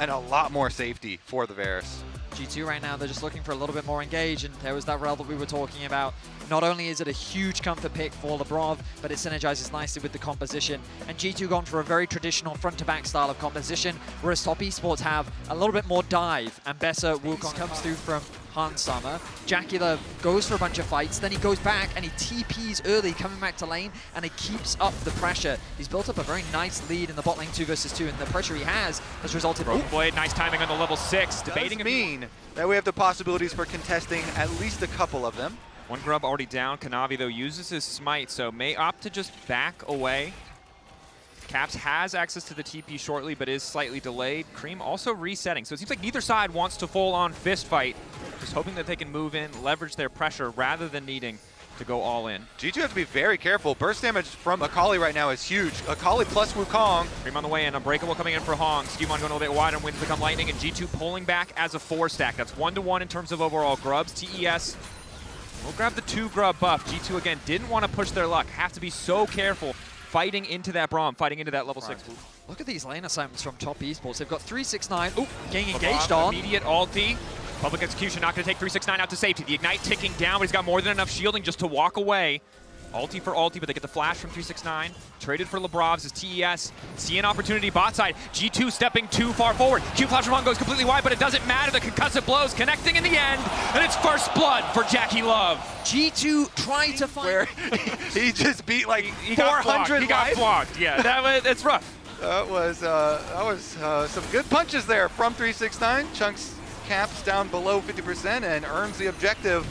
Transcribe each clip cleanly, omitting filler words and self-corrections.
and a lot more safety for the Varus. G2 right now, they're just looking for a little bit more engage, and there was that rel that we were talking about. Not only is it a huge comfort pick for Labrov, but it synergizes nicely with the composition. And G2 gone for a very traditional front-to-back style of composition, whereas Top Esports have a little bit more dive, and Bessa Wukong comes through from Han Summer. Jackula goes for a bunch of fights, then he goes back and he TPs early, coming back to lane, and he keeps up the pressure. He's built up a very nice lead in the bot lane 2 versus 2, and the pressure he has resulted in... Broken Blade, nice timing on the level 6. Debating Does mean that we have the possibilities for contesting at least a couple of them. One grub already down. Kanavi, though, uses his smite, so may opt to just back away. Caps has access to the TP shortly, but is slightly delayed. Cream also resetting, so it seems like neither side wants to full-on fist fight. Just hoping that they can move in, leverage their pressure, rather than needing to go all in. G2 have to be very careful. Burst damage from Akali right now is huge. Akali plus Wukong. Cream on the way in, Unbreakable coming in for Hong. Skewmon going a little bit wide, and winds become lightning, and G2 pulling back as a 4-stack. That's 1-to-1 in terms of overall grubs. TES will grab the 2 grub buff. G2 again didn't want to push their luck. Have to be so careful fighting into that Braum, fighting into that level 6. Look at these lane assignments from Top Esports. They've got 369. Ooh, getting Labrov, engaged on. Immediate ulti. Public execution not going to take 369 out to safety. The Ignite ticking down, but he's got more than enough shielding just to walk away. Ulti for ulti, but they get the flash from 369. Traded for Labrov's as TES. See an opportunity bot side. G2 stepping too far forward. Q flash from Hong goes completely wide, but it doesn't matter. The concussive blows connecting in the end, and it's first blood for Jackie Love. G2 tried to find... Where he just beat like He 400 got flogged. Yeah, it's rough. That was some good punches there from 369. Chunks caps down below 50% and earns the objective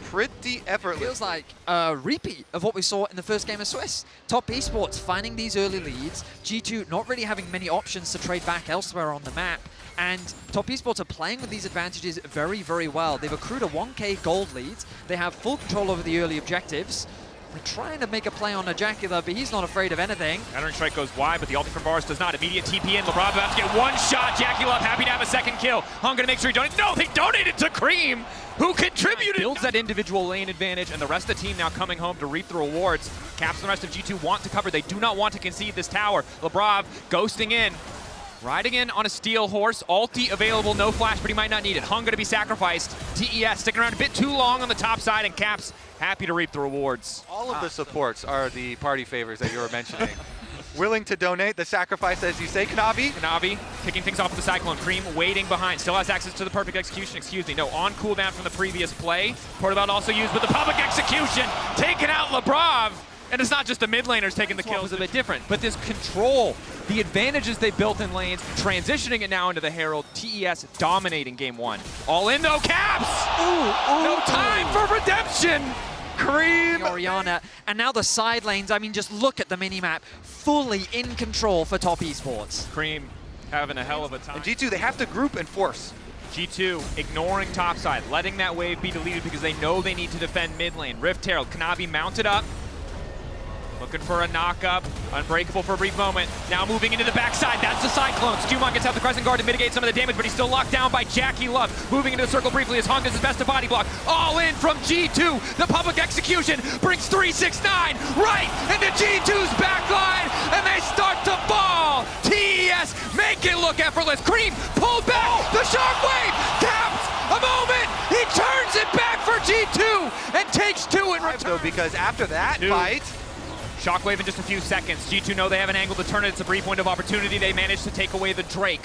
pretty effortlessly. Feels like a repeat of what we saw in the first game of Swiss. Top Esports finding these early leads. G2 not really having many options to trade back elsewhere on the map. And Top Esports are playing with these advantages very, very well. They've accrued a 1k gold lead. They have full control over the early objectives. They're trying to make a play on Jackula, but he's not afraid of anything. Entering strike goes wide, but the ulti from Varus does not. Immediate TP in. Labrov about to get one shot. Jackula happy to have a second kill. Hong gonna make sure he donates. No, they donated to Cream, who contributed. Builds that individual lane advantage, and the rest of the team now coming home to reap the rewards. Caps and the rest of G2 want to cover. They do not want to concede this tower. Labrov ghosting in. Riding in on a steel horse, ulti available, no flash, but he might not need it. Hung gonna be sacrificed. TES sticking around a bit too long on the top side, and Caps happy to reap the rewards. All of the supports are the party favors that you were mentioning. Willing to donate, the sacrifice, as you say, Kanavi. Kanavi kicking things off with the Cyclone. Cream waiting behind, still has access to the perfect execution, No, on cooldown from the previous play. Portabelt also used with the public execution, taking out Labrov. And it's not just the mid laners taking the kills. Was a bit different, but this control, the advantages they built in lanes, transitioning it now into the Herald. TES dominating game 1. All in though, Caps! No time for redemption! Cream! Oriana, and now the side lanes, I mean, just look at the minimap. Fully in control for Top Esports. Cream having a hell of a time. And G2, they have to group and force. G2 ignoring topside, letting that wave be deleted because they know they need to defend mid lane. Rift Herald, Kanavi mounted up. Looking for a knock-up, Unbreakable for a brief moment. Now moving into the backside, that's the Cyclone. Skewmon gets out the Crescent Guard to mitigate some of the damage, but he's still locked down by Jackie Love. Moving into the circle briefly as Hong does his best to body block. All in from G2. The public execution brings 369 right into G2's backline, and they start to fall. TES make it look effortless. Cream pulled back, the shockwave, Caps a moment. He turns it back for G2 and takes 2 in return. Because after that fight, Shockwave in just a few seconds. G2 know they have an angle to turn it. It's a brief window of opportunity. They managed to take away the Drake.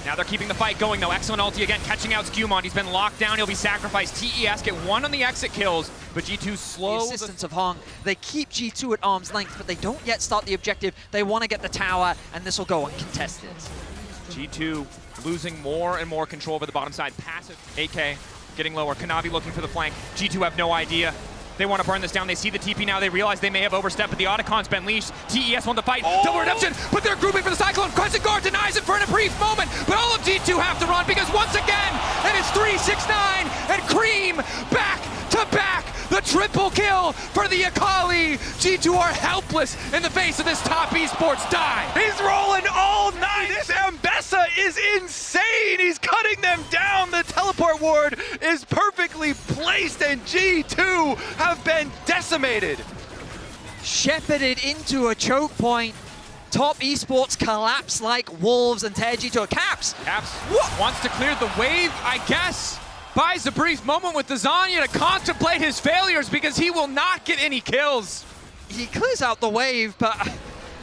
Now they're keeping the fight going though. Excellent ulti again, catching out Skewmon. He's been locked down, he'll be sacrificed. TES get 1 on the exit kills, but G2 slow. The assistance of Hong. They keep G2 at arm's length, but they don't yet start the objective. They want to get the tower, and this will go uncontested. G2 losing more and more control over the bottom side. Passive. AK getting lower. Kanavi looking for the flank. G2 have no idea. They want to burn this down. They see the TP now. They realize they may have overstepped, but the Otacon's been leashed. TES won the fight. Double redemption, but they're grouping for the Cyclone. Crescent Guard denies it for a brief moment, but all of G2 have to run because once again, it is 369 and Cream back to back. The triple kill for the Akali. G2 are helpless in the face of this Top Esports dive. he's rolling all night. This Ambessa is insane. He's cutting them down. The teleport ward is perfectly placed, and G2 have been decimated. Shepherded into a choke point. Top Esports collapse like wolves and tear G2 caps. Caps wants to clear the wave, I guess. Buys a brief moment with the Zanya to contemplate his failures because he will not get any kills. He clears out the wave, but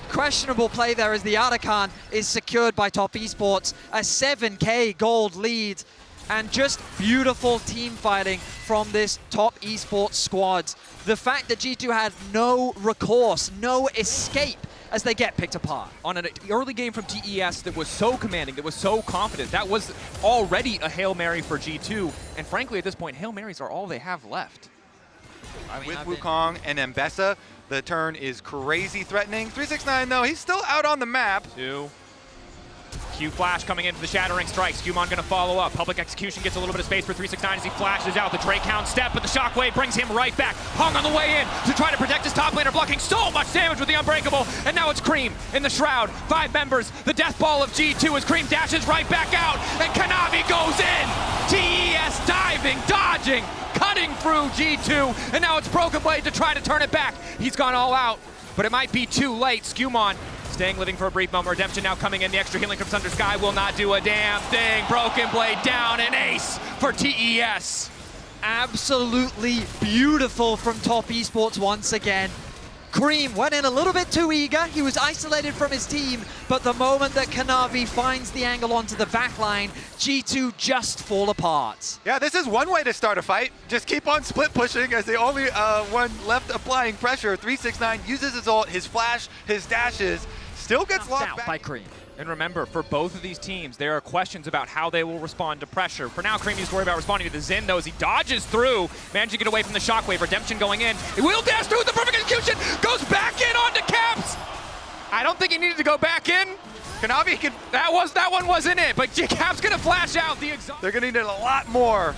questionable play there as the Arakan is secured by Top Esports. A 7K gold lead, and just beautiful team fighting from this Top Esports squad. The fact that G2 had no recourse, no escape as they get picked apart. On an early game from TES that was so commanding, that was so confident, that was already a Hail Mary for G2. And frankly, at this point, Hail Marys are all they have left. I mean, With Wukong and Mbessa, the turn is crazy threatening. 369 though, he's still out on the map. Q flash coming into the shattering strike. Skumon gonna follow up. Public execution gets a little bit of space for 369 as he flashes out. The Drake count step, but the shockwave brings him right back. Hung on the way in to try to protect his top laner, blocking so much damage with the Unbreakable. And now it's Cream in the Shroud. 5 members. The death ball of G2 as Cream dashes right back out. And Kanavi goes in. TES diving, dodging, cutting through G2. And now it's Broken Blade to try to turn it back. He's gone all out, but it might be too late. Skumon staying living for a brief moment. Redemption now coming in. The extra healing from Thunder Sky will not do a damn thing. Broken Blade down, an ace for TES. Absolutely beautiful from Top Esports once again. Cream went in a little bit too eager. He was isolated from his team, but the moment that Kanavi finds the angle onto the backline, G2 just fall apart. Yeah, this is one way to start a fight. Just keep on split pushing as the only one left applying pressure. 369 uses his ult, his flash, his dashes, still gets locked Out back. by Cream. And remember, for both of these teams, there are questions about how they will respond to pressure. For now, Cream needs to worry about responding to the Zen, though, as he dodges through, managing to get away from the shockwave. Redemption going in. He will dash through with the perfect execution. Goes back in onto Caps. I don't think he needed to go back in. Kanavi can. That one wasn't it, but Caps gonna flash out the exhaust. They're gonna need it a lot more.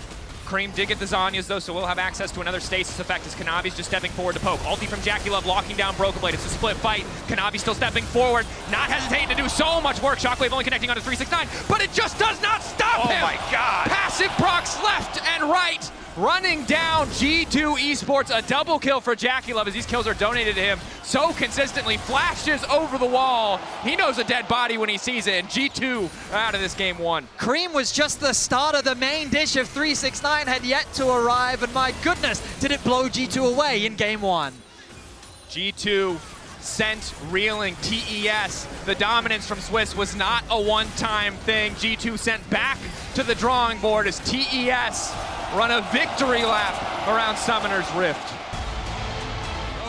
Cream did get the Zanyas though, so we'll have access to another stasis effect as Kanavi's just stepping forward to poke. Ulti from Jackie Love locking down Broken Blade. It's a split fight. Kanavi still stepping forward, not hesitating to do so much work. Shockwave only connecting onto 369, but it just does not stop him. Oh my God. Passive procs left and right. Running down G2 Esports, a double kill for Jackie Love as these kills are donated to him so consistently. Flashes over the wall. He knows a dead body when he sees it, and G2 out of this game 1. Cream was just the starter. The main dish of 369 had yet to arrive, and my goodness, did it blow G2 away in game 1. G2 sent reeling. TES, the dominance from Swiss was not a one-time thing. G2 sent back to the drawing board as TES run a victory lap around Summoner's Rift.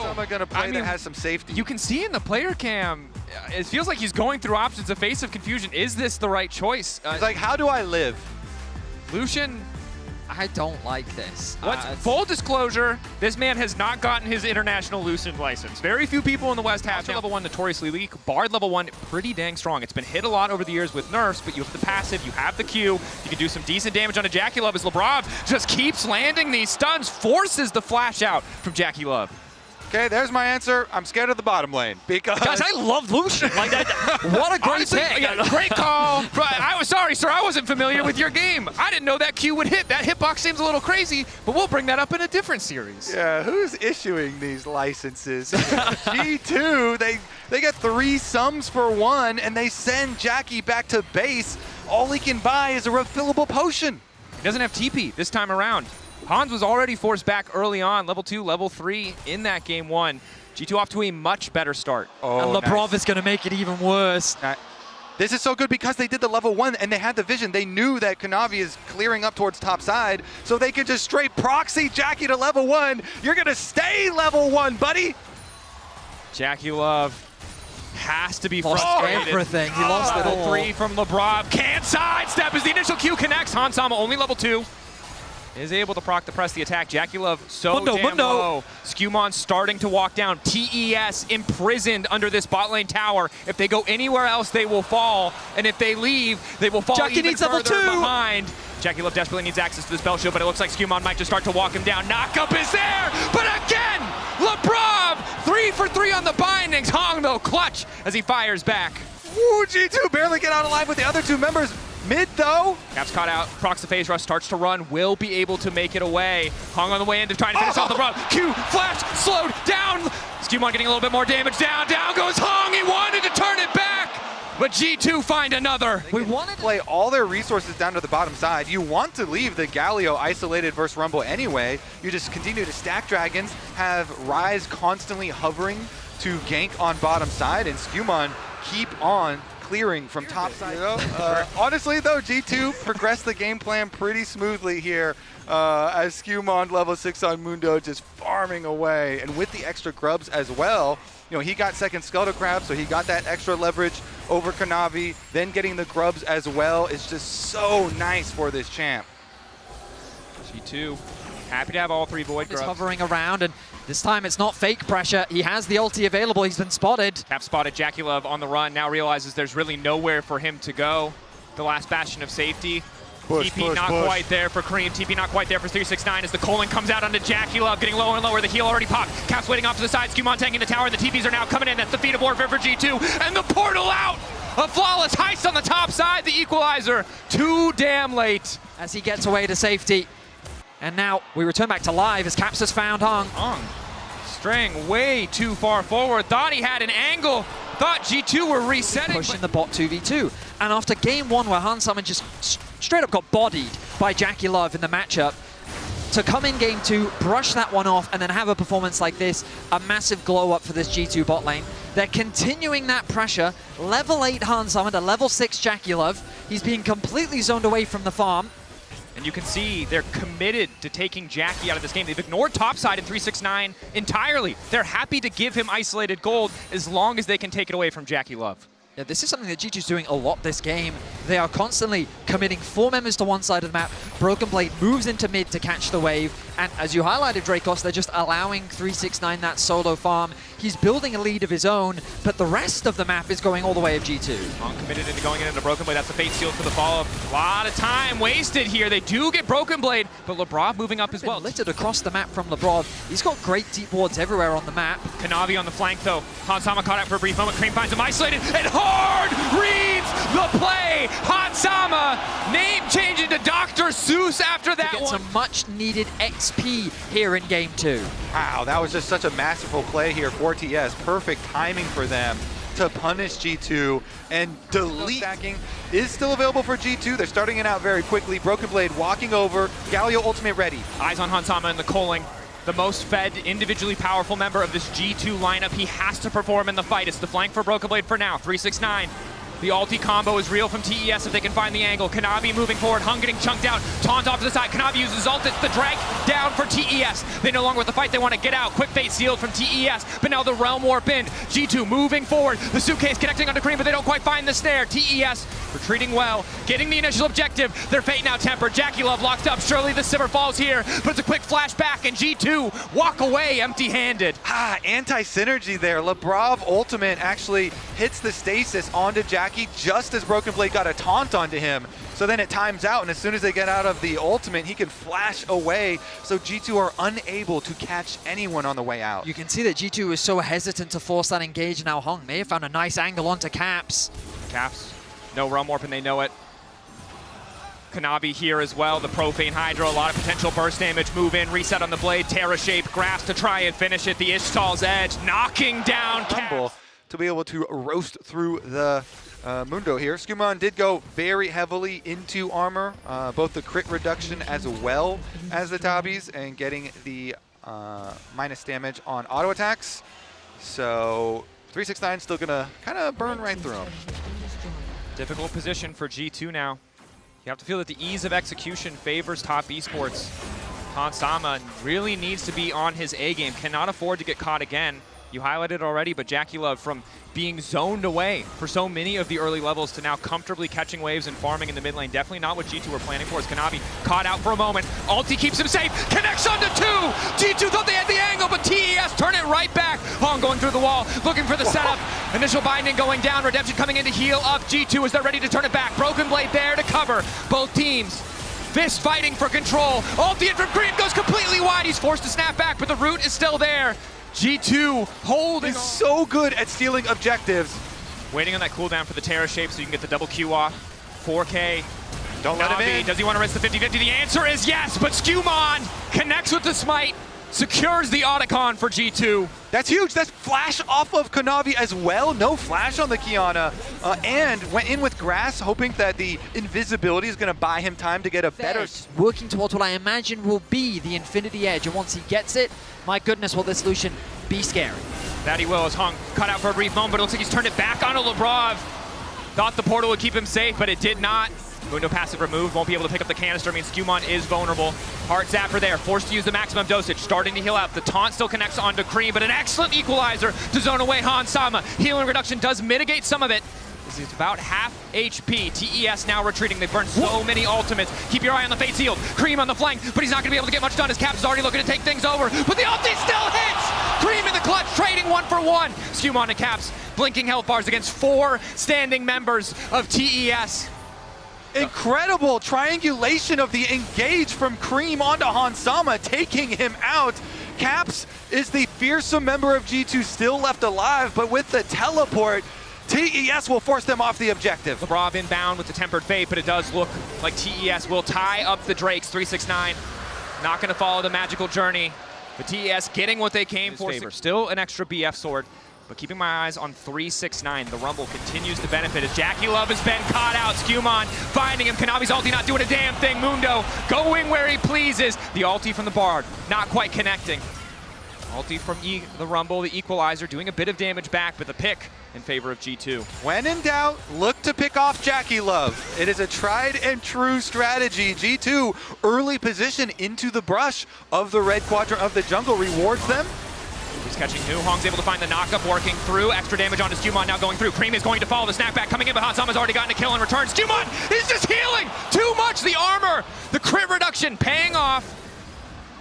Someone gonna play that has some safety. You can see in the player cam, it feels like he's going through options, a face of confusion. Is this the right choice? It's like, how do I live? Lucian, I don't like this. full disclosure, this man has not gotten his international Lucian license. Very few people in the West have. Level 1 notoriously weak. Bard level 1 pretty dang strong. It's been hit a lot over the years with nerfs, but you have the passive, you have the Q. You can do some decent damage on a Jackie Love as Labrov just keeps landing these stuns, forces the flash out from Jackie Love. Okay, there's my answer. I'm scared of the bottom lane because Guys, I love Lucian. Like that. What a great Honestly, pick. yeah, great call. But I was sorry, sir. I wasn't familiar with your game. I didn't know that Q would hit. That hitbox seems a little crazy, but we'll bring that up in a different series. yeah, who's issuing these licenses? G2, they get 3 sums for 1, and they send Jackie back to base. All he can buy is a refillable potion. He doesn't have TP this time around. Hans was already forced back early on, level 2, level 3 in that game 1. G2 off to a much better start. And Labrov is going to make it even worse. This is so good because they did the level 1 and they had the vision. They knew that Kanavi is clearing up towards top side, so they could just straight proxy Jackie to level 1. You're going to stay level 1, buddy. Jackie Love has to be Lost frustrated. everything. He lost it Level all. 3 from Labrov. Can't sidestep as the initial Q connects. Hansama only level 2. Is able to proc to press the attack. Jackie Love so damn low. Skumon starting to walk down. TES imprisoned under this bot lane tower. If they go anywhere else, they will fall. And if they leave, they will fall Jackie even needs level further 2. behind. Jackie Love desperately needs access to the spell shield, but it looks like Skumon might just start to walk him down. Knockup is there, but again, Labrov 3 for 3 on the bindings. Hong though clutch as he fires back. Ooh, G2 barely get out alive with the other 2 members. Mid though. Caps caught out, procs the phase rush, starts to run, will be able to make it away. Hung on the way in to try to finish off the run. Q, flash, slowed down. Skewmon getting a little bit more damage. Down goes Hung. He wanted to turn it back, but G2 find another. We wanted to play all their resources down to the bottom side. You want to leave the Galio isolated versus Rumble anyway. You just continue to stack dragons, have Ryze constantly hovering to gank on bottom side, and Skewmon keep on clearing from top side. Honestly though, G2 progressed the game plan pretty smoothly here as Skewmon level 6 on Mundo just farming away. And with the extra grubs as well, you know, he got second Skull to Crab, so he got that extra leverage over Kanavi. Then getting the grubs as well is just so nice for this champ. G2 happy to have all 3 Void Just grubs. hovering around, and this time it's not fake pressure. He has the ulti available. He's been spotted. Cap spotted Jackie Love on the run, now realizes there's really nowhere for him to go. The last bastion of safety. TP not quite there for Cream, TP not quite there for 369 as the Colin comes out onto Jackie Love, getting lower and lower. The heal already popped. Cap's waiting off to the side. Skewmon tanking the tower, and the TPs are now coming in. That's the feat of warfare for G2, and the portal out! A flawless heist on the top side, the equalizer. Too damn late. As he gets away to safety. And now we return back to live as Caps has found Hung. Hung straying way too far forward. Thought he had an angle. Thought G2 were resetting. Pushing the bot 2v2. And after game 1 where Han Summon just straight up got bodied by Jackie Love in the matchup, to come in game 2, brush that one off, and then have a performance like this, a massive glow up for this G2 bot lane. They're continuing that pressure. Level 8 Han Summon to level 6 Jackie Love. He's being completely zoned away from the farm. And you can see they're committed to taking Jackie out of this game. They've ignored topside in 369 entirely. They're happy to give him isolated gold as long as they can take it away from Jackie Love. Yeah, this is something that G2's doing a lot this game. They are constantly committing 4 members to one side of the map. Broken Blade moves into mid to catch the wave. And as you highlighted, Dracos, they're just allowing 369 that solo farm. He's building a lead of his own, but the rest of the map is going all the way of G2. Long committed into going into Broken Blade. That's the fate sealed for the follow-up. A lot of time wasted here. They do get Broken Blade, but Lebrov moving up as well. Littered across the map from Lebrov. He's got great deep wards everywhere on the map. Kanavi on the flank though. Hansama caught out for a brief moment. Cream finds him isolated, and Hard reads the play. Hansama name changing to Dr. Seuss after that Get one. some much needed XP here in game 2. Wow, that was just such a masterful play here for TES. Perfect timing for them to punish G2 and delete. Stacking is still available for G2. They're starting it out very quickly. Broken Blade walking over. Galio ultimate ready. Eyes on Hansama and the Coling. The most fed, individually powerful member of this G2 lineup. He has to perform in the fight. It's the flank for Broken Blade for now. 369. The ulti combo is real from TES if they can find the angle. Kanavi moving forward, Hung getting chunked out. Taunt off to the side. Kanavi uses ult. It's the drag down for TES. They no longer with the fight. They want to get out. Quick fate sealed from TES. But now the realm warp in. G2 moving forward. The suitcase connecting onto Cream, but they don't quite find the snare. TES retreating well, getting the initial objective. Their fate now tempered. Jackie Love locked up. Surely the Sivir falls here, but it's a quick flash back, and G2 walk away empty-handed. Anti-synergy there. Lebrov ultimate actually hits the stasis onto Jackie just as Broken Blade got a taunt onto him. So then it times out, and as soon as they get out of the ultimate, he can flash away. So G2 are unable to catch anyone on the way out. You can see that G2 is so hesitant to force that engage. Now Hung may have found a nice angle onto Caps. Caps, no realm warp, and they know it. Kanavi here as well, the Profane Hydra, a lot of potential burst damage, move in, reset on the blade, Terra shape, grasp to try and finish it, the Ishtal's edge, knocking down Caps. To be able to roast through the Mundo here. Skewmon did go very heavily into armor, both the crit reduction as well as the Tabis, and getting the minus damage on auto attacks. So 369 still gonna kind of burn right through him. Difficult position for G2 now. You have to feel that the ease of execution favors top esports. Hansama really needs to be on his A game, cannot afford to get caught again. You highlighted it already, but Jackie Love from being zoned away for so many of the early levels to now comfortably catching waves and farming in the mid lane. Definitely not what G2 were planning for. As Kanavi caught out for a moment. Ulti keeps him safe. Connects onto 2. G2 thought they had the angle, but TES turn it right back. Hong going through the wall, looking for the setup. Initial binding going down. Redemption coming in to heal up G2 as they're ready to turn it back. Broken Blade there to cover both teams. Fist fighting for control. Ulti in from Green goes completely wide. He's forced to snap back, but the root is still there. G2 holding Is so good at stealing objectives. Waiting on that cooldown for the Terra shape so you can get the double Q off. 4K Don't let him Navi, in. does he want to risk the 50-50? The answer is yes, but Skewmon connects with the smite, secures the Otacon for G2. That's huge. That's flash off of Kanavi as well. No flash on the Kiana. And went in with Grass, hoping that the invisibility is going to buy him time to get a better... Edge, working towards what I imagine will be the Infinity Edge. And once he gets it, my goodness, will this Lucian be scary. That he will, as Hung cut out for a brief moment, but it looks like he's turned it back onto Lebrov. Thought the portal would keep him safe, but it did not. Mundo passive removed, won't be able to pick up the canister, means Skewmon is vulnerable. Heart Zapper there, forced to use the maximum dosage, starting to heal out. The taunt still connects onto Cream, but an excellent equalizer to zone away Han Sama. Healing reduction does mitigate some of it. This is about half HP. TES now retreating. They've burned so many ultimates. Keep your eye on the Fate's Healed. Cream on the flank, but he's not going to be able to get much done as Caps is already looking to take things over. But the ulti still hits! Cream in the clutch, trading 1 for 1. Skewmon and Caps blinking health bars against 4 standing members of TES. Incredible triangulation of the engage from Cream onto Hansama, taking him out. Caps is the fearsome member of G2 still left alive, but with the teleport, TES will force them off the objective. Lebrov inbound with the Tempered Fate, but it does look like TES will tie up the Drakes. 369, not going to follow the magical journey. But TES getting what they came for. Still an extra BF sword. But keeping my eyes on 369, the Rumble continues to benefit as Jackie Love has been caught out. Skewmon finding him. Kanavi's ulti not doing a damn thing. Mundo going where he pleases. The ulti from the Bard not quite connecting. Ulti from the Rumble, the equalizer, doing a bit of damage back, but the pick in favor of G2. When in doubt, look to pick off Jackie Love. It is a tried and true strategy. G2 early position into the brush of the red quadrant of the jungle rewards them. He's catching Nu. Hong's able to find the knockup, working through. Extra damage onto Skewmon now going through. Cream is going to follow the snapback coming in, but Hansama's already gotten a kill in return. Skewmon is just healing too much. The armor, the crit reduction paying off.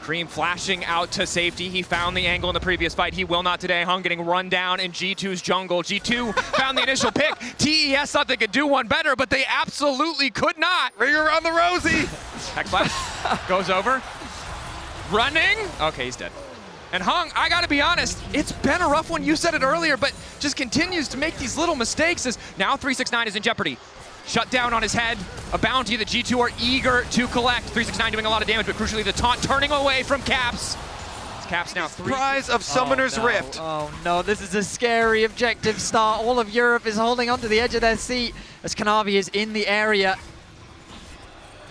Cream flashing out to safety. He found the angle in the previous fight. He will not today. Hung getting run down in G2's jungle. G2 found the initial pick. TES thought they could do one better, but they absolutely could not. Ring around the rosy. Hex flash goes over. Running. Okay, he's dead. And Hung, I gotta be honest, it's been a rough one. You said it earlier, but just continues to make these little mistakes as now 369 is in jeopardy. Shut down on his head, a bounty that G2 are eager to collect. 369 doing a lot of damage, but crucially the taunt turning away from Caps. Caps now 3. Prize of Summoner's Rift. Oh no, this is a scary objective start. All of Europe is holding onto the edge of their seat as Kanavi is in the area.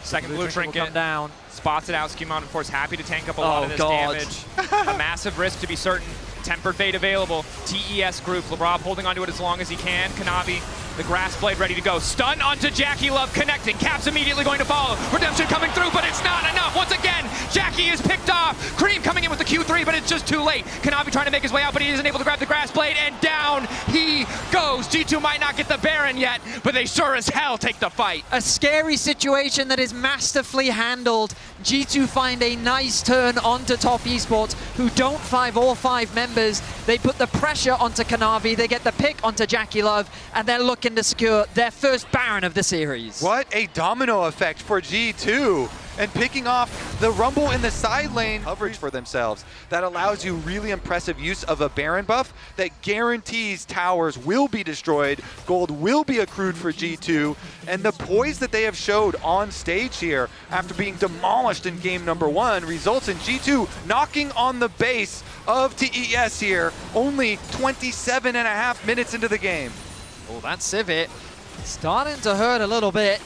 Second blue trinket will come down. Spots it out. Skewmon, of course, happy to tank up a lot of this damage. A massive risk to be certain. Tempered Fate available. TES group. Lebrov holding onto it as long as he can. Kanavi, the grass blade ready to go. Stun onto Jackie Love connecting. Caps immediately going to follow. Redemption coming through, but it's not enough. Once again, Jackie is picked off. Cream coming in with the Q3, but it's just too late. Kanavi trying to make his way out, but he isn't able to grab the grass blade, and down he goes. G2 might not get the Baron yet, but they sure as hell take the fight. A scary situation that is masterfully handled. G2 find a nice turn onto Top Esports, who don't 5 all 5 members. They put the pressure onto Kanavi, they get the pick onto Jackie Love, and they're looking to secure their first Baron of the series. What a domino effect for G2. And picking off the Rumble in the side lane coverage for themselves. That allows you really impressive use of a Baron buff that guarantees towers will be destroyed, gold will be accrued for G2, and the poise that they have showed on stage here after being demolished in game number 1 results in G2 knocking on the base of TES here, only 27.5 minutes into the game. Oh, that Civet starting to hurt a little bit.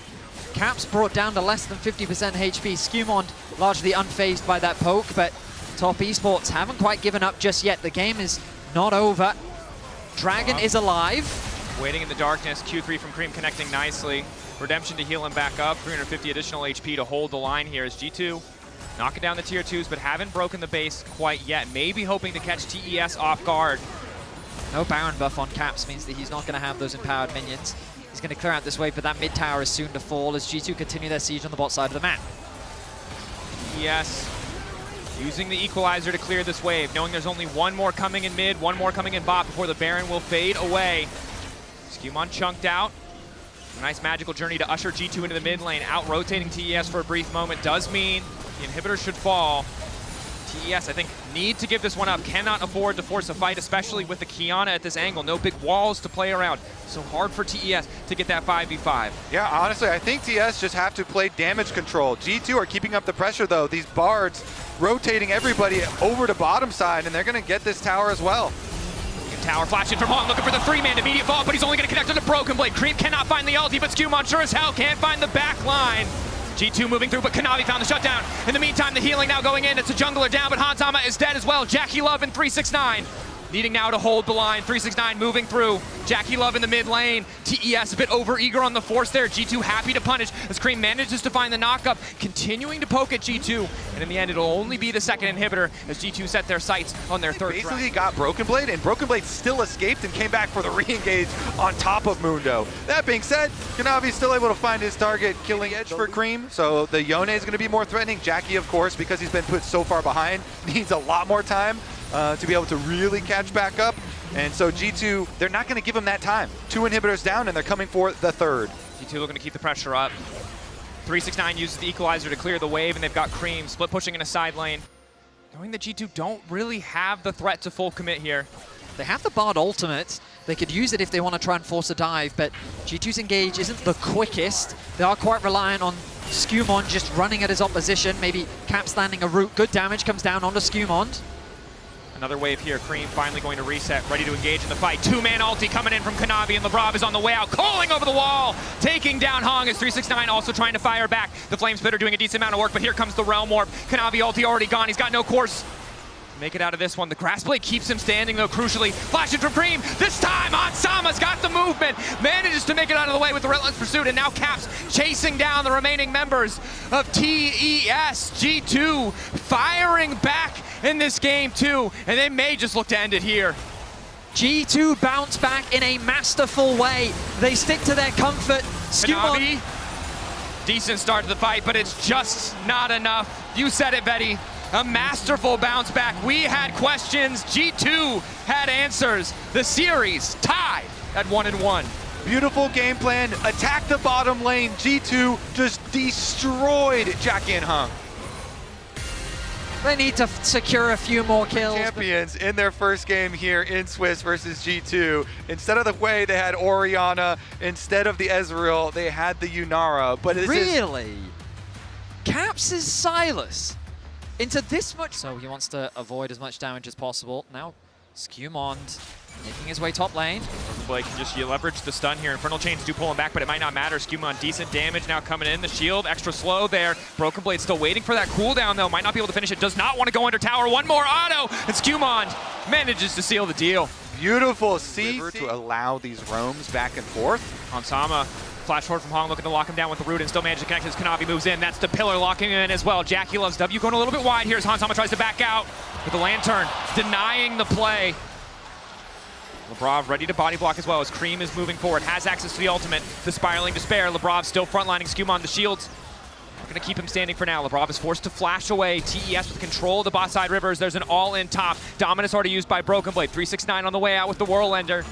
Caps brought down to less than 50% HP. Skewmon largely unfazed by that poke, but Top Esports haven't quite given up just yet. The game is not over. Dragon is alive. Waiting in the darkness, Q3 from Cream connecting nicely. Redemption to heal him back up, 350 additional HP to hold the line here as G2 knocking down the tier 2s, but haven't broken the base quite yet. Maybe hoping to catch TES off guard. No Baron buff on Caps means that he's not going to have those empowered minions. He's going to clear out this wave, but that mid tower is soon to fall as G2 continue their siege on the bot side of the map. Yes, using the equalizer to clear this wave, knowing there's only one more coming in mid, one more coming in bot before the Baron will fade away. Skewmon chunked out. A nice magical journey to usher G2 into the mid lane. Out-rotating TES for a brief moment does mean the inhibitor should fall. TES, I think, need to give this one up. Cannot afford to force a fight, especially with the Kiana at this angle. No big walls to play around. So hard for TES to get that 5v5. Yeah, honestly, I think TS just have to play damage control. G2 are keeping up the pressure, though. These Bards rotating everybody over to bottom side, and they're going to get this tower as well. Tower flashing from Hong, looking for the 3-man immediate fall, but he's only going to connect to the Broken Blade. Cream cannot find the ulti, but Skewmon sure as hell can't find the back line. G2 moving through, but Kanavi found the shutdown. In the meantime, the healing now going in. It's a jungler down, but Hansama is dead as well. Jackie Love and 369. Needing now to hold the line. 369 moving through. Jackie Love in the mid lane. TES a bit over-eager on the force there. G2 happy to punish as Cream manages to find the knockup. Continuing to poke at G2. And in the end, it'll only be the second inhibitor as G2 set their sights on their third Basically round. got Broken Blade, and Broken Blade still escaped and came back for the re-engage on top of Mundo. That being said, Kanavi's still able to find his target, killing Edge for Cream. So the Yone is going to be more threatening. Jackie, of course, because he's been put so far behind, needs a lot more time to be able to really catch back up. And so G2, they're not going to give him that time. 2 inhibitors down, and they're coming for the third. G2 looking to keep the pressure up. 369 uses the equalizer to clear the wave, and they've got Cream split pushing in a side lane. Knowing that G2 don't really have the threat to full commit here. They have the Bard ultimate. They could use it if they want to try and force a dive, but G2's engage isn't the quickest. They are quite reliant on Skewmon just running at his opposition. Maybe Caps landing a root. Good damage comes down onto Skewmon. Another wave here. Cream finally going to reset, ready to engage in the fight. 2-man ulti coming in from Kanavi, and Labrov is on the way out, calling over the wall, taking down Hong as 369 also trying to fire back. The Flame Spitter doing a decent amount of work, but here comes the Realm Warp. Kanavi ulti already gone. He's got no course. Make it out of this one. The Grass Blade keeps him standing, though, crucially. Flashing from Cream. This time, Hansama's got the movement. Manages to make it out of the way with the Relentless Pursuit, and now Caps chasing down the remaining members of TES. G2 firing back in this game, too, and they may just look to end it here. G2 bounce back in a masterful way. They stick to their comfort. Kanavi, decent start to the fight, but it's just not enough. You said it, Betty. A masterful bounce back. We had questions. G2 had answers. The series tied at 1-1. Beautiful game plan. Attack the bottom lane. G2 just destroyed Jackie and Hung. They need to secure a few more kills. Champions in their first game here in Swiss versus G2. Instead of the way they had Orianna, instead of the Ezreal, they had the Yunara. But really? Caps is Silas into this much. So he wants to avoid as much damage as possible. Now Skewmon making his way top lane. Blake can just leverage the stun here. Infernal Chains do pull him back, but it might not matter. Skewmon, decent damage now coming in. The shield, extra slow there. Broken Blade still waiting for that cooldown, though. Might not be able to finish it. Does not want to go under tower. One more auto, and Skewmon manages to seal the deal. Beautiful river to allow these roams back and forth. Hansama, flash forward from Hong, looking to lock him down with the root and still manage to connect as Kanavi moves in. That's the pillar locking him in as well. Jackie Loves W going a little bit wide here as Hansama tries to back out with the lantern, denying the play. Labrov ready to body block as well as Cream is moving forward, has access to the ultimate, the Spiraling Despair. Labrov still frontlining Skewmon, the shields. We're going to keep him standing for now. Labrov is forced to flash away. TES with control of the bot side rivers. There's an all-in top. Dominus already used by Broken Blade. 369 on the way out with the Whirlender.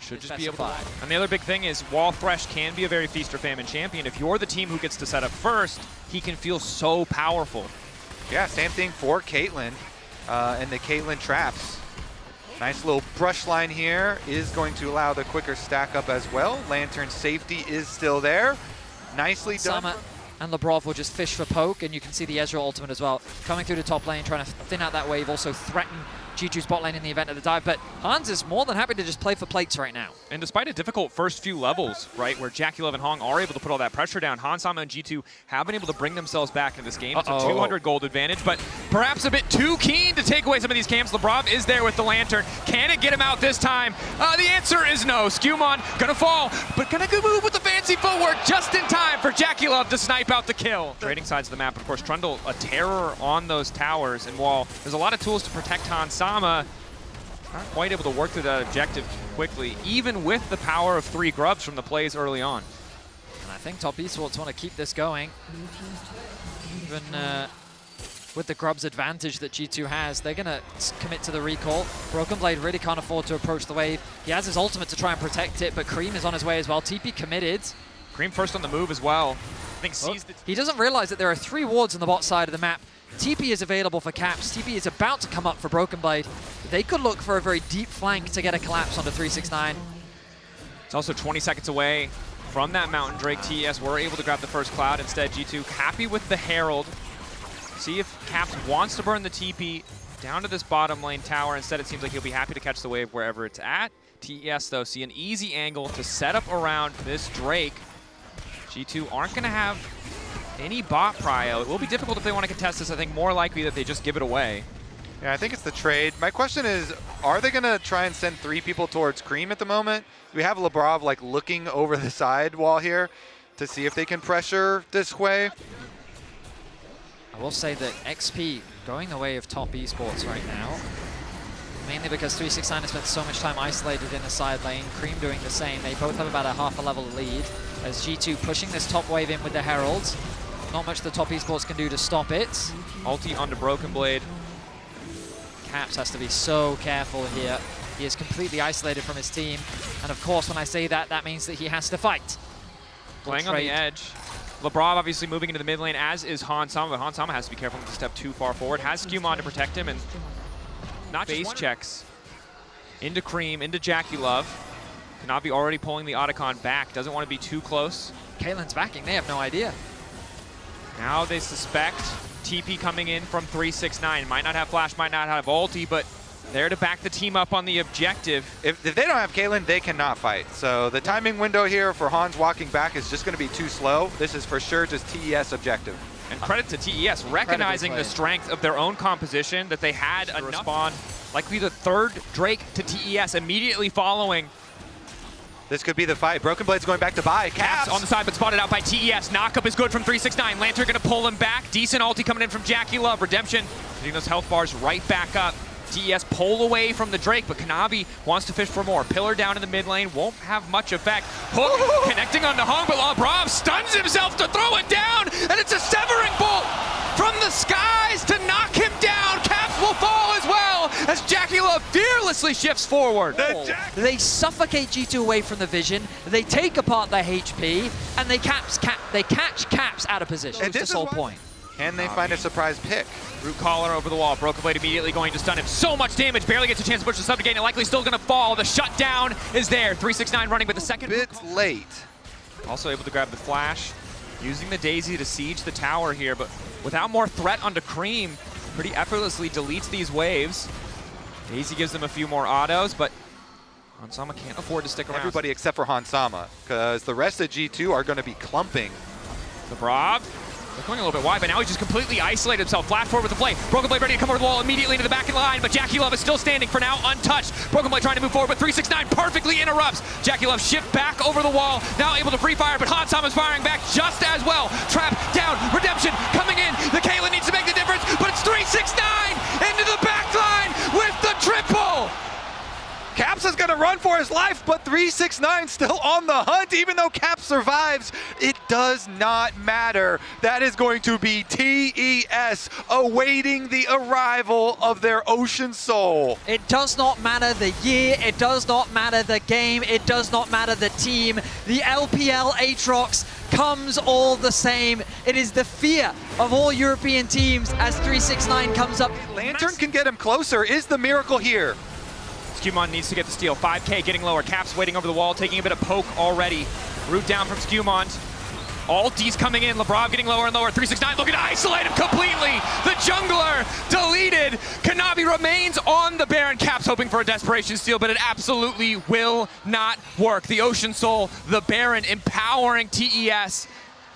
Should just be able to. And the other big thing is Wall Thresh can be a very feast or famine champion. If you're the team who gets to set up first, he can feel so powerful. Yeah, same thing for Caitlyn and the Caitlyn traps. Nice little brush line here is going to allow the quicker stack up as well. Lantern safety is still there. Nicely done. Sama and Labrov will just fish for poke, and you can see the Ezreal ultimate as well. Coming through the top lane, trying to thin out that wave, also threaten G2's bot lane in the event of the dive, but Hans is more than happy to just play for plates right now. And despite a difficult first few levels, right, where Jackie Love and Hong are able to put all that pressure down, Hansama and G2 have been able to bring themselves back in this game. It's a 200 gold advantage, but perhaps a bit too keen to take away some of these camps. Labrov is there with the lantern. Can it get him out this time? The answer is no. Skewmon gonna fall, but gonna move with the fancy footwork just in time for Jackie Love to snipe out the kill. Trading sides of the map, of course, Trundle, a terror on those towers, and while there's a lot of tools to protect Hansama, not quite able to work through that objective quickly, even with the power of 3 grubs from the plays early on. And I think top esports want to keep this going. Even with the grubs advantage that G2 has, they're going to commit to the recall. Broken Blade really can't afford to approach the wave. He has his ultimate to try and protect it, but Cream is on his way as well. TP committed. Cream first on the move as well. I think He doesn't realize that there are 3 wards on the bot side of the map. TP is available for Caps. TP is about to come up for Broken Blade. They could look for a very deep flank to get a collapse onto 369. It's also 20 seconds away from that Mountain Drake. TES were able to grab the first Cloud. Instead, G2 happy with the Herald. See if Caps wants to burn the TP down to this bottom lane tower. Instead, it seems like he'll be happy to catch the wave wherever it's at. TES, though, see an easy angle to set up around this Drake. G2 aren't going to have any bot prio. It will be difficult if they want to contest this. I think more likely that they just give it away. Yeah, I think it's the trade. My question is, are they going to try and send 3 people towards Cream at the moment? We have Labrov like looking over the side wall here to see if they can pressure this way. I will say that XP going the way of top esports right now, mainly because 369 has spent so much time isolated in the side lane. Cream doing the same. They both have about a half a level lead as G2 pushing this top wave in with the Heralds. Not much the top esports can do to stop it. Ulti onto Broken Blade. Caps has to be so careful here. He is completely isolated from his team. And of course, when I say that, that means that he has to fight. Playing on the edge. Labrov obviously moving into the mid lane, as is Hansama, but Hansama has to be careful not to step too far forward. Has Skewmon to protect him, and not base checks. Into Cream, into Jackie Love. Kanavi already pulling the Otacon back, doesn't want to be too close. Kalen's backing, they have no idea. Now they suspect TP coming in from 369. Might not have flash, might not have ulti, but there to back the team up on the objective. If they don't have Kalen, they cannot fight. So the timing window here for Hans walking back is just going to be too slow. This is for sure just TES objective. And credit to TES, recognizing the strength of their own composition, that they had a respawn, likely the third Drake to TES immediately following. This could be the fight. Broken Blade's going back to buy. Caps on the side, but spotted out by TES. Knockup is good from 369. Lantern going to pull him back. Decent ulti coming in from Jackie Love. Redemption getting those health bars right back up. TES pull away from the Drake, but Kanavi wants to fish for more. Pillar down in the mid lane, won't have much effect. Hook connecting on the Hung, but Labrov stuns himself to throw it down, and it's a severing bolt from the skies to knock him down. Caps will fall as well as Jackie Love fearlessly shifts forward. They suffocate G2 away from the vision, they take apart their HP, and they catch Caps out of position. And this whole point. And they find a surprise pick. Root Collar over the wall. Broken Blade immediately going to stun him. So much damage. Barely gets a chance to push the sub to gain. And likely still going to fall. The shutdown is there. 369 running with the second. Bit late. Also able to grab the flash. Using the Daisy to siege the tower here. But without more threat onto Cream, pretty effortlessly deletes these waves. Daisy gives them a few more autos, but Hansama can't afford to stick around. Everybody except for Hansama, because the rest of G2 are going to be clumping. Labrov. They're going a little bit wide, but now he's just completely isolated himself. Flat forward with the play. Broken Blade ready to come over the wall immediately into the back of the line, but Jackie Love is still standing for now, untouched. Broken Blade trying to move forward, but 369 perfectly interrupts. Jackie Love shift back over the wall, now able to free fire, but Hansama is firing back just as well. Trap down, Redemption coming in. The Kalen needs to make the difference, but it's 369 into the back line with the triple. Caps is going to run for his life, but 369 still on the hunt. Even though Caps survives, it does not matter. That is going to be TES awaiting the arrival of their Ocean Soul. It does not matter the year, it does not matter the game, it does not matter the team. The LPL Aatrox comes all the same. It is the fear of all European teams as 369 comes up. Lantern can get him closer. Is the miracle here? Skewmon needs to get the steal. 5K getting lower. Caps waiting over the wall, taking a bit of poke already. Root down from Skewmon. Ulti's coming in. Labrov getting lower and lower. 369 looking to isolate him completely. The jungler deleted. Kanavi remains on the Baron. Caps hoping for a desperation steal, but it absolutely will not work. The Ocean Soul, the Baron empowering TES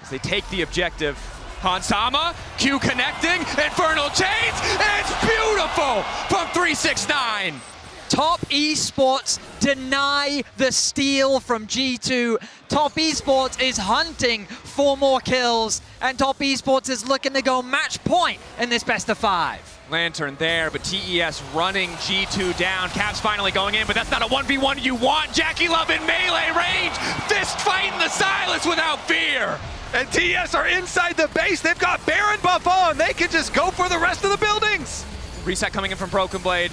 as they take the objective. Hansama, Q connecting, Infernal Chains, and it's beautiful from 369. Top Esports deny the steal from G2. Top Esports is hunting for more kills, and Top Esports is looking to go match point in this best of 5. Lantern there, but TES running G2 down. Caps finally going in, but that's not a 1v1 you want. Jackie Love in melee range, fist fighting the Silas without fear. And TES are inside the base. They've got Baron buff on. They can just go for the rest of the buildings. Reset coming in from Broken Blade.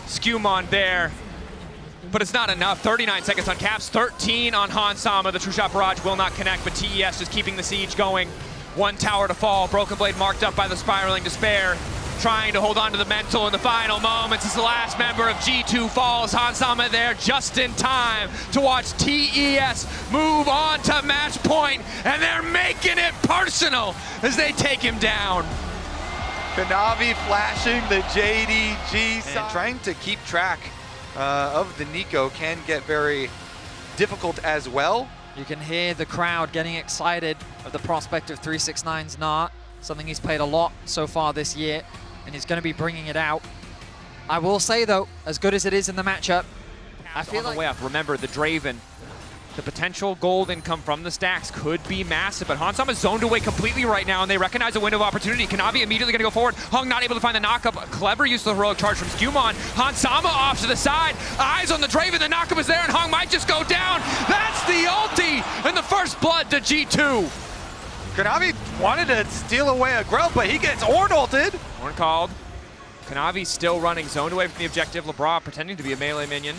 Skewmon there. but it's not enough. 39 seconds on Caps, 13 on Hansama. The True Shot Barrage will not connect, but TES just keeping the siege going. One tower to fall. Broken Blade marked up by the Spiraling Despair, trying to hold on to the mental in the final moments as the last member of G2 falls. Hansama there just in time to watch TES move on to match point, and they're making it personal as they take him down. Kanavi flashing the JDG side. And trying to keep track of the Nico can get very difficult as well. You can hear the crowd getting excited of the prospect of 369's Nart, something he's played a lot so far this year, and he's going to be bringing it out. I will say, though, as good as it is in the matchup, I feel on the way up. Remember, the Draven, the potential gold income from the stacks could be massive, but Hansama is zoned away completely right now, and they recognize a window of opportunity. Kanavi immediately going to go forward. Hung not able to find the knockup. Clever use of the heroic charge from Skumon. Hansama off to the side. Eyes on the Draven. The knockup is there, and Hung might just go down. That's the ulti, and the first blood to G2. Kanavi wanted to steal away a Grub, but he gets Ornn ulted. Ornn called. Kanavi still running, zoned away from the objective. LeBron pretending to be a melee minion.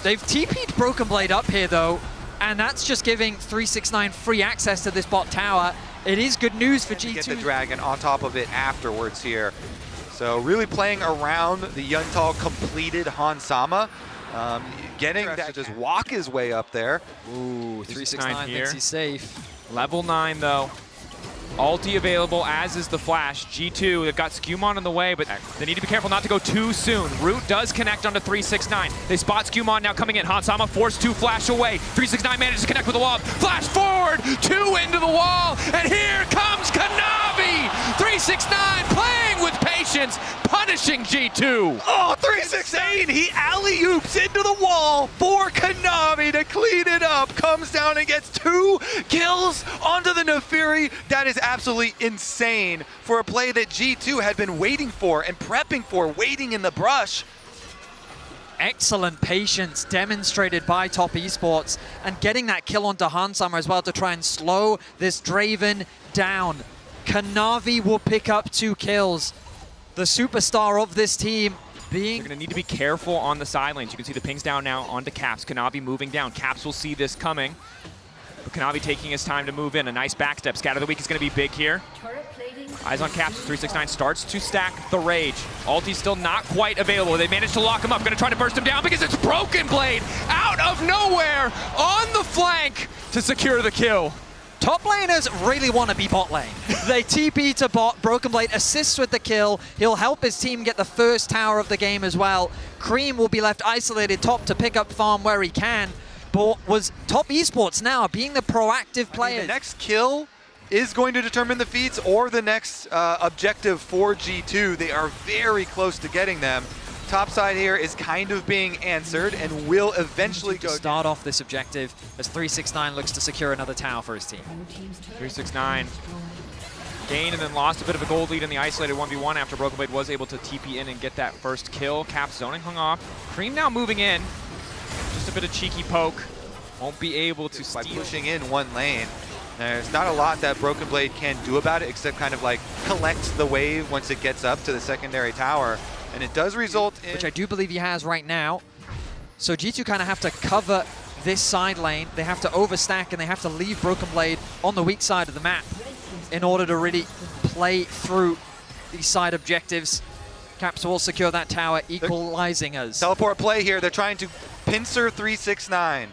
They've TP'd Broken Blade up here, though, and that's just giving 369 free access to this bot tower. It is good news for G2. Get the Dragon on top of it afterwards here. So really playing around the Yuntal completed Hansama. Getting that to just walk his way up there. Ooh, 369 here. thinks he's safe. Level 9, though. Ulti available, as is the flash. G2, they've got Skumon in the way, but they need to be careful not to go too soon. Root does connect onto 369. They spot Skumon now coming in. Hansama forced to flash away. 369 manages to connect with the wall. Flash forward, 2 into the wall, and here comes Kanavi! 369 playing with patience, punishing G2. Oh, 369, he alley-oops into the wall for Kanavi to clean it up. Comes down and gets 2 kills onto the Nefiri. That is absolutely insane for a play that G2 had been waiting for and prepping for, waiting in the brush. Excellent patience demonstrated by Top Esports, and getting that kill onto Hansama as well to try and slow this Draven down. Kanavi will pick up 2 kills. The superstar of this team being... They're going to need to be careful on the side lanes. You can see the pings down now onto Caps. Kanavi moving down. Caps will see this coming. But Kanavi taking his time to move in. A nice backstep. Scatter the Weak is going to be big here. Eyes on Caps. 369 starts to stack the Rage. Ulti's still not quite available. They managed to lock him up. Going to try to burst him down because it's Broken Blade out of nowhere on the flank to secure the kill. Top laners really want to be bot lane. They TP to bot. Broken Blade assists with the kill. He'll help his team get the first tower of the game as well. Cream will be left isolated top to pick up farm where he can. But was Top Esports now being the proactive player. The next kill is going to determine the feats or the next objective for G2. They are very close to getting them. Top side here is kind of being answered and will eventually go start off this objective as 369 looks to secure another tower for his team. 369 gained and then lost a bit of a gold lead in the isolated 1v1 after Broken Blade was able to TP in and get that first kill. Cap zoning hung off. Cream now moving in. Just a bit of cheeky poke. Won't be able to steal. By pushing in one lane. There's not a lot that Broken Blade can do about it except kind of like collect the wave once it gets up to the secondary tower. And it does result in... Which I do believe he has right now. So G2 kind of have to cover this side lane. They have to overstack and they have to leave Broken Blade on the weak side of the map in order to really play through these side objectives. Caps will secure that tower, equalizing us. Teleport play here. They're trying to pincer 369.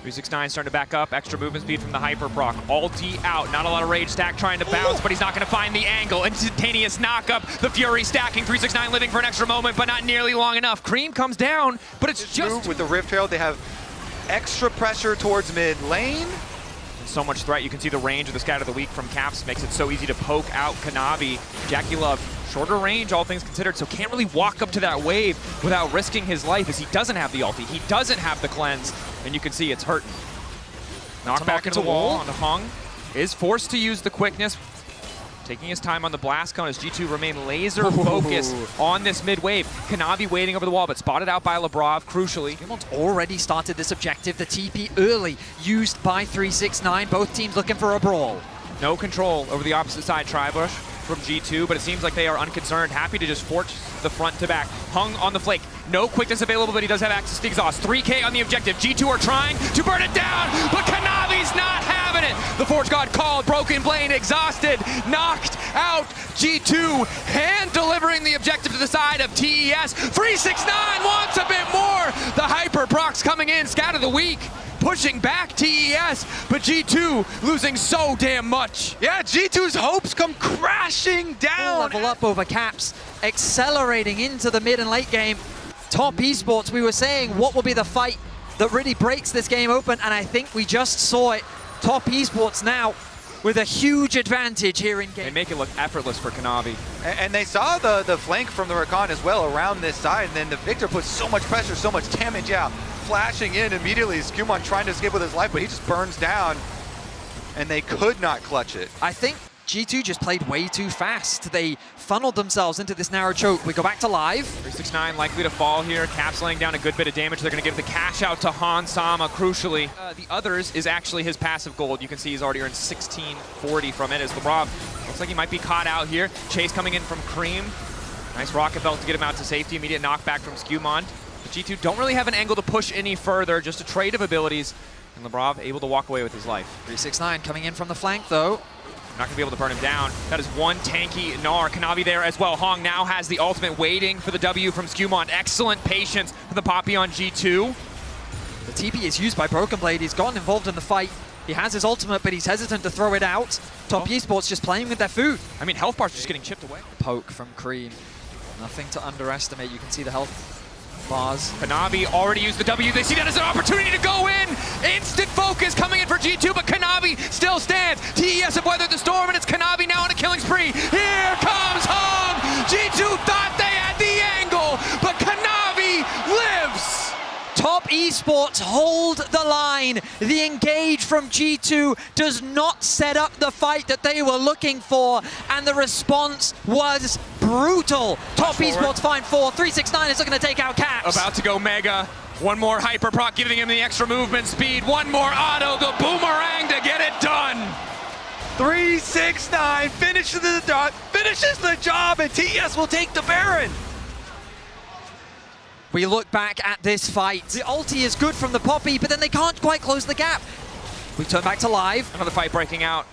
369 starting to back up. Extra movement speed from the Hyper proc. Ulti out. Not a lot of rage stack trying to bounce, but he's not going to find the angle. Instantaneous knockup. The Fury stacking. 369 living for an extra moment, but not nearly long enough. Cream comes down, but it's just... With the Rift Herald, they have extra pressure towards mid lane. So much threat. You can see the range of the Scatter of the Weak from Caps makes it so easy to poke out Kanavi. Jackie Love, shorter range, all things considered, so can't really walk up to that wave without risking his life as he doesn't have the ulti. He doesn't have the cleanse, and you can see it's hurting. Knocked back into the wall on the Hung. Is forced to use the quickness. Taking his time on the blast cone as G2 remain laser focused on this mid wave. Kanavi waiting over the wall, but spotted out by Lebrov, crucially. Skummon's already started this objective. The TP early, used by 369. Both teams looking for a brawl. No control over the opposite side, Tribush. from G2, but it seems like they are unconcerned, happy to just force the front to back. Hung on the flank, no quickness available, but he does have access to exhaust. 3K on the objective. G2 are trying to burn it down, but Kanavi's not having it. The Forge God called, Broken Blade exhausted, knocked out G2, hand delivering the objective to the side of TES. 369 wants a bit more. The Hyper procs coming in, scout of the week, pushing back TES, but G2 losing so damn much. Yeah, G2's hopes come crashing down. Level up over Caps, accelerating into the mid and late game. Top Esports, we were saying, what will be the fight that really breaks this game open, and I think we just saw it. Top Esports now with a huge advantage here in game. They make it look effortless for Kanavi. And they saw the flank from the Rakan as well around this side, and then the Victor puts so much pressure, so much damage out. Flashing in immediately, Skumon trying to escape with his life, but he just burns down, and they could not clutch it. I think G2 just played way too fast. They funneled themselves into this narrow choke. We go back to live. 369 likely to fall here. Caps laying down a good bit of damage. They're going to give the cash out to Han Sama, crucially. The others is actually his passive gold. You can see he's already earned 1640 from it as LeBron looks like he might be caught out here. Chase coming in from Cream. Nice rocket belt to get him out to safety. Immediate knockback from Skumon. But G2 don't really have an angle to push any further, just a trade of abilities. And Lebrov able to walk away with his life. 369 coming in from the flank though. Not gonna be able to burn him down. That is one tanky Gnar. Kanavi there as well. Hong now has the ultimate waiting for the W from Skumon. Excellent patience for the Poppy on G2. The TP is used by Broken Blade. He's gotten involved in the fight. He has his ultimate, but he's hesitant to throw it out. Top Esports just playing with their food. I mean, health bar's just getting chipped away. Poke from Cream. Nothing to underestimate. You can see the health bars. Kanavi already used the W. They see that as an opportunity to go in. Instant focus coming in for G2, but Kanavi still stands. TES have weathered the storm, and it's Kanavi now on a killing spree. Here comes home. G2 thought they had the angle, but Kanavi lives. Top Esports hold the line. The engage from G2 does not set up the fight that they were looking for, and the response was brutal. Top Esports find 4. 369 is looking to take out Caps. About to go Mega. One more Hyper Proc giving him the extra movement speed. One more auto, the boomerang to get it done. 369 finishes the job, and TES will take the Baron. We look back at this fight. The ulti is good from the Poppy, but then they can't quite close the gap. We turn back to live. Another fight breaking out.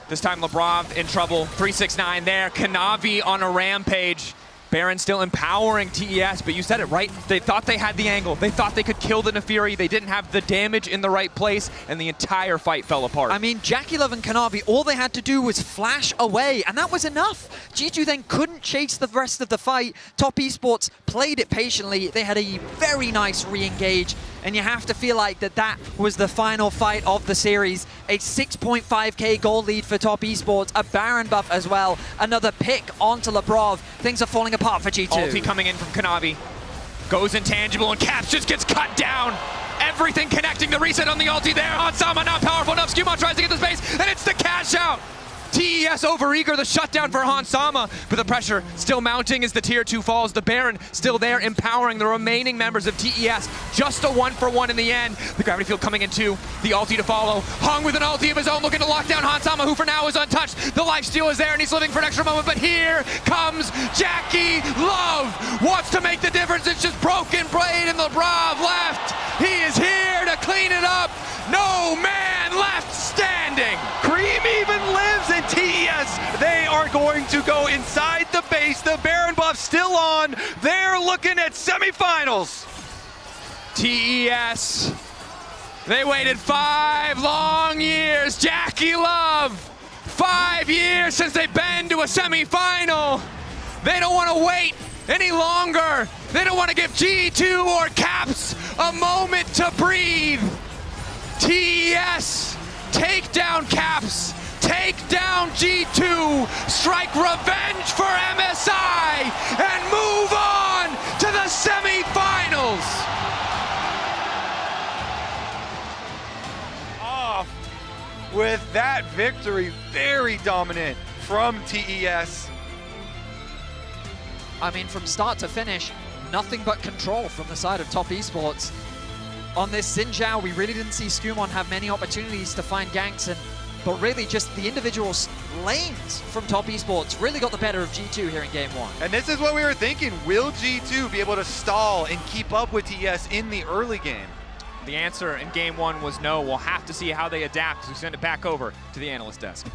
This time Lebrov in trouble. 369 there. Kanavi on a rampage. Baron still empowering TES, but you said it right. They thought they had the angle. They thought they could kill the Nefiri. They didn't have the damage in the right place, and the entire fight fell apart. I mean, JackeyLove and Kanavi, all they had to do was flash away, and that was enough. G2 then couldn't chase the rest of the fight. Top Esports played it patiently. They had a very nice re-engage, and you have to feel like that was the final fight of the series. A 6.5k gold lead for Top Esports, a Baron buff as well, another pick onto Lebrov. Things are falling apart for G2. Ulti coming in from Kanavi. Goes intangible, and Caps just gets cut down. Everything connecting, the reset on the ulti there. Hansama not powerful enough. Skumon tries to get the space, and it's the cash out. TES overeager, the shutdown for Hansama, but the pressure still mounting as the tier 2 falls. The Baron still there, empowering the remaining members of TES. Just a 1-for-1 in the end. The gravity field coming in too. The ulti to follow. Hung with an ulti of his own, looking to lock down Hansama, who for now is untouched. The lifesteal is there, and he's living for an extra moment, but here comes JackeyLove. Wants to make the difference. It's just Broken Blade and Lebrov left. He is here to clean it up. No man left standing. Cream even lives, and TES, they are going to go inside the base. The Baron buff still on. They're looking at semifinals. TES, they waited 5 long years. JackeyLove, 5 years since they've been to a semifinal. They don't want to wait any longer. They don't want to give G2 or Caps a moment to breathe. TES, take down Caps, take down G2, strike revenge for MSI, and move on to the semifinals. Off with that victory, very dominant from TES. I mean, from start to finish, nothing but control from the side of Top Esports. On this Xin Zhao, we really didn't see Skumon have many opportunities to find ganks, and but really just the individual lanes from Top Esports really got the better of G2 here in game 1. And this is what we were thinking. Will G2 be able to stall and keep up with TES in the early game? The answer in game 1 was no. We'll have to see how they adapt as we send it back over to the analyst desk.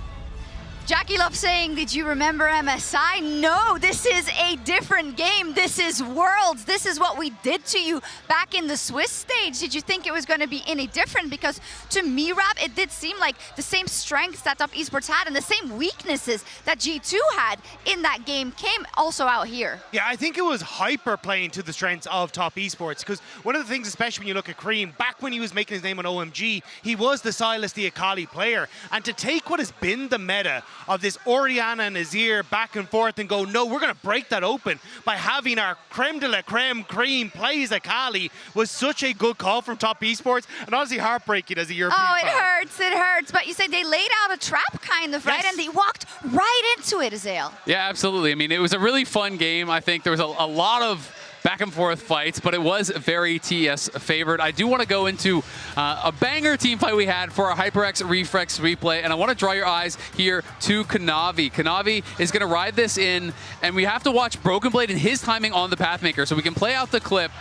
Jackie Love saying, did you remember MSI? No, this is a different game. This is Worlds. This is what we did to you back in the Swiss stage. Did you think it was going to be any different? Because to me, Rab, it did seem like the same strengths that Top Esports had and the same weaknesses that G2 had in that game came also out here. Yeah, I think it was hyper playing to the strengths of Top Esports, because one of the things, especially when you look at Cream, back when he was making his name on OMG, he was the Silas the Akali player. And to take what has been the meta of this Orianna and Azir back and forth and go, no, we're going to break that open by having our creme de la creme Cream plays Akali was such a good call from Top Esports, and honestly heartbreaking as a European Oh, fan. it hurts. But you said they laid out a trap kind of, right? Yes. And they walked right into it, Azael. Yeah, absolutely. I mean, it was a really fun game. I think there was a lot of back and forth fights, but it was very TES favored. I do want to go into a banger team fight we had for our HyperX Reflex replay, and I want to draw your eyes here to Kanavi. Kanavi is going to ride this in, and we have to watch Broken Blade and his timing on the Pathmaker, so we can play out the clip.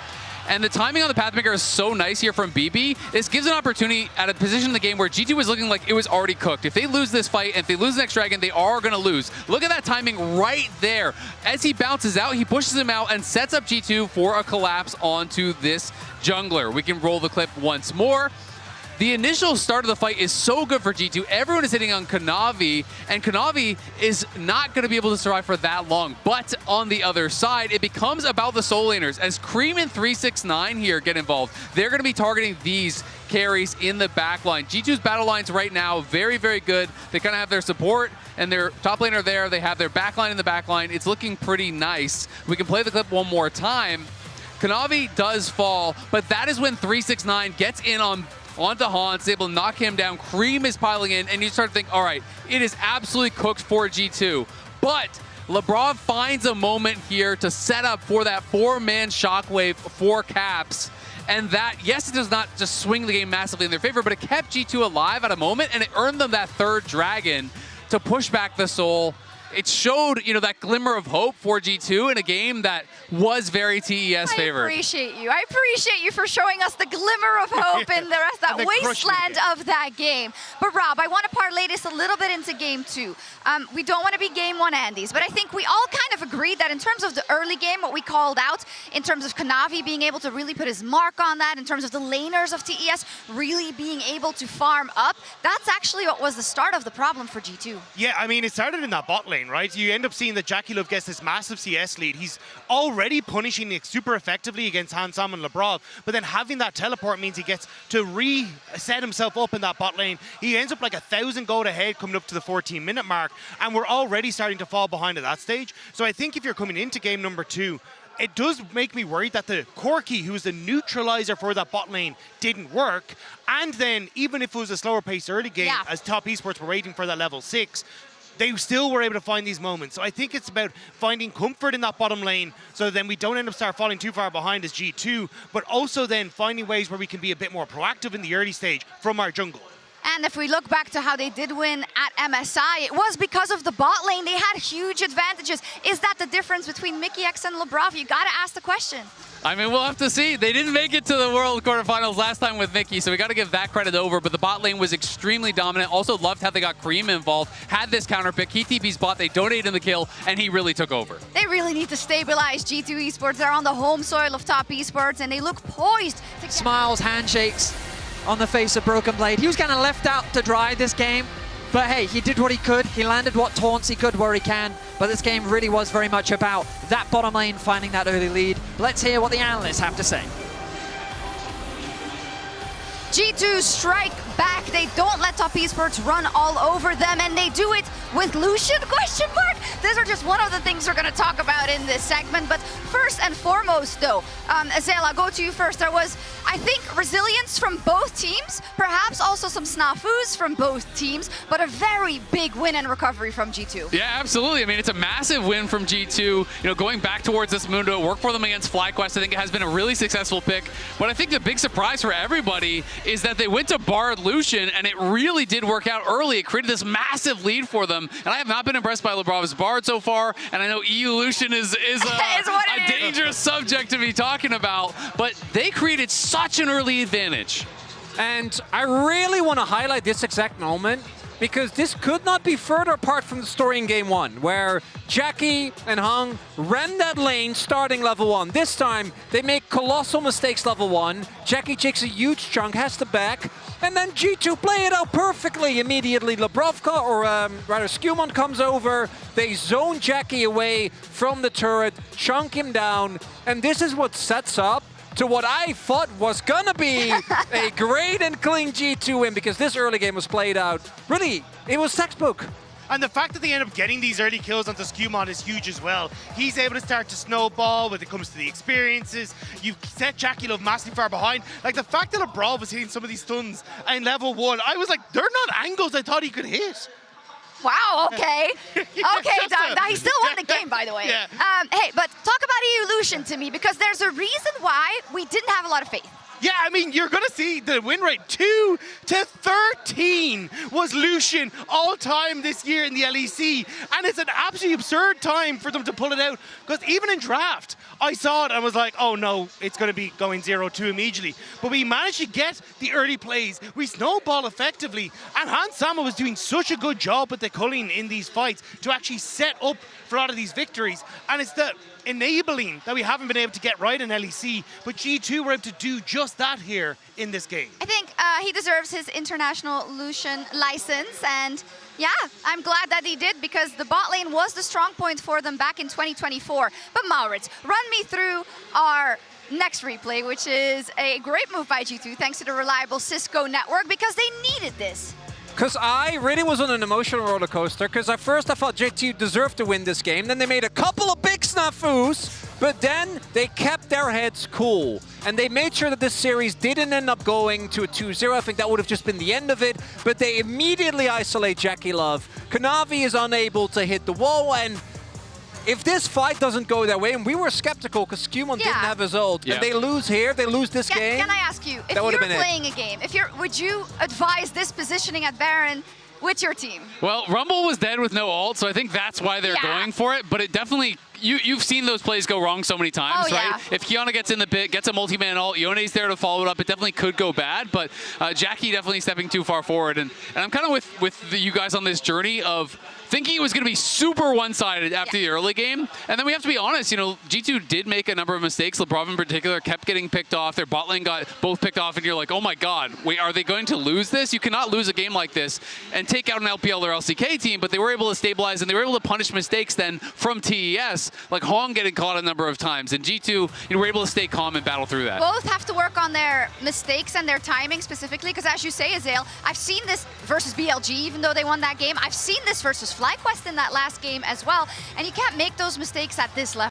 And the timing on the Pathmaker is so nice here from BB. This gives an opportunity at a position in the game where G2 was looking like it was already cooked. If they lose this fight, and if they lose the next dragon, they are going to lose. Look at that timing right there. As he bounces out, he pushes him out and sets up G2 for a collapse onto this jungler. We can roll the clip once more. The initial start of the fight is so good for G2. Everyone is hitting on Kanavi, and Kanavi is not going to be able to survive for that long. But on the other side, it becomes about the soul laners. As Cream and 369 here get involved, they're going to be targeting these carries in the back line. G2's battle lines right now, very, very good. They kind of have their support and their top laner there. They have their back line in the back line. It's looking pretty nice. We can play the clip one more time. Kanavi does fall, but that is when 369 gets in onto Hans, able to knock him down. Cream is piling in, and you start to think, all right, it is absolutely cooked for G2. But LeBron finds a moment here to set up for that 4-man shockwave for Caps. And that, yes, it does not just swing the game massively in their favor, but it kept G2 alive at a moment, and it earned them that third dragon to push back the soul. It showed, you know, that glimmer of hope for G2 in a game that was very TES favored. I appreciate you. I appreciate you for showing us the glimmer of hope in the rest of that wasteland of that game. But Rob, I want to parlay this a little bit into game 2. We don't want to be game 1 Andes, but I think we all kind of agreed that in terms of the early game, what we called out, in terms of Kanavi being able to really put his mark on that, in terms of the laners of TES really being able to farm up, that's actually what was the start of the problem for G2. Yeah, I mean, it started in that bot lane, right? You end up seeing that Jackie Love gets this massive CS lead. He's already punishing it super effectively against Hansam and Lebrov, but then having that teleport means he gets to reset himself up in that bot lane. He ends up like 1,000 gold ahead coming up to the 14-minute mark, and we're already starting to fall behind at that stage. So I think if you're coming into game number 2, it does make me worried that the Corki, who was the neutralizer for that bot lane, didn't work. And then, even if it was a slower pace early game, as Top Esports were waiting for that level 6, they still were able to find these moments. So I think it's about finding comfort in that bottom lane so then we don't end up start falling too far behind as G2, but also then finding ways where we can be a bit more proactive in the early stage from our jungle. And if we look back to how they did win at MSI, it was because of the bot lane. They had huge advantages. Is that the difference between Mickey X and Lebrov? You got to ask the question. I mean, we'll have to see. They didn't make it to the World Quarterfinals last time with Mickey, so we got to give that credit over. But the bot lane was extremely dominant. Also loved how they got Cream involved, had this counter pick. He TP's bot, they donated him the kill, and he really took over. They really need to stabilize G2 Esports. They're on the home soil of Top Esports, and they look poised to get... Smiles, handshakes on the face of Broken Blade. He was kind of left out to dry this game, but hey, he did what he could. He landed what taunts he could where he can, but this game really was very much about that bottom lane finding that early lead. Let's hear what the analysts have to say. G2 strike back. They don't let Top Esports run all over them, and they do it with Lucian, question mark? These are just one of the things we're going to talk about in this segment. But first and foremost, though, Zale, I'll go to you first. There was, I think, resilience from both teams, perhaps also some snafus from both teams, but a very big win and recovery from G2. Yeah, absolutely. I mean, it's a massive win from G2. You know, going back towards this Mundo, it worked for them against FlyQuest. I think it has been a really successful pick. But I think the big surprise for everybody is that they went to Bard Lucian, and it really did work out early. It created this massive lead for them. And I have not been impressed by Lebrov's Bard so far. And I know EU Lucian is a dangerous subject to be talking about. But they created such an early advantage. And I really want to highlight this exact moment, because this could not be further apart from the story in Game 1, where Jackie and Hung ran that lane starting level 1. This time, they make colossal mistakes level 1. Jackie takes a huge chunk, has to back, and then G2 play it out perfectly immediately. Lebrovka, or rather Skewmon, comes over. They zone Jackie away from the turret, chunk him down, and this is what sets up to what I thought was gonna be a great and clean G2 win, because this early game was played out. Really, it was textbook. And the fact that they end up getting these early kills onto Skewmon is huge as well. He's able to start to snowball when it comes to the experiences. You've set Jackie Love massively far behind. Like, the fact that Lebrov was hitting some of these stuns in level 1, I was like, they're not angles I thought he could hit. Wow, okay. Okay, he still won the game, by the way. Yeah. Hey, but talk about EU Lucian to me, because there's a reason why we didn't have a lot of faith. Yeah, I mean, you're going to see the win rate 2-13 was Lucian all time this year in the LEC. And it's an absolutely absurd time for them to pull it out. Because even in draft, I saw it and was like, oh no, it's going to be going 0-2 immediately. But we managed to get the early plays. We snowball effectively. And Hans Sama was doing such a good job with the culling in these fights to actually set up for a lot of these victories. And it's the enabling that we haven't been able to get right in LEC, but G2 were able to do just that here in this game. I think he deserves his international Lucian license, and yeah, I'm glad that he did, because the bot lane was the strong point for them back in 2024. But Maurits, run me through our next replay, which is a great move by G2 thanks to the reliable Cisco network, because they needed this. Because I really was on an emotional roller coaster, because at first I thought G2 deserved to win this game. Then they made a couple of big snafus, but then they kept their heads cool. And they made sure that this series didn't end up going to a 2-0. I think that would have just been the end of it. But they immediately isolate Jackie Love. Kanavi is unable to hit the wall, and if this fight doesn't go their way, and we were skeptical because Skewmon didn't have his ult, and they lose here, they lose this game. Can I ask you, if you're playing a game, would you advise this positioning at Baron with your team? Well, Rumble was dead with no ult, so I think that's why they're going for it. But it definitely, you've seen those plays go wrong so many times, right? If Kiana gets in the pit, gets a multi-man ult, Yone's there to follow it up, it definitely could go bad. But Jackie definitely stepping too far forward. And I'm kind of with you guys on this journey of thinking it was going to be super one-sided after the early game. And then we have to be honest, you know, G2 did make a number of mistakes. Lebrov in particular kept getting picked off. Their bot lane got both picked off, and you're like, oh my god, wait, are they going to lose this? You cannot lose a game like this and take out an LPL or LCK team, but they were able to stabilize, and they were able to punish mistakes then from TES, like Hong getting caught a number of times. And G2, you know, were able to stay calm and battle through that. Both have to work on their mistakes and their timing specifically, because as you say, Azale, I've seen this versus BLG, even though they won that game. I've seen this versus FlyQuest in that last game as well, and you can't make those mistakes at this level.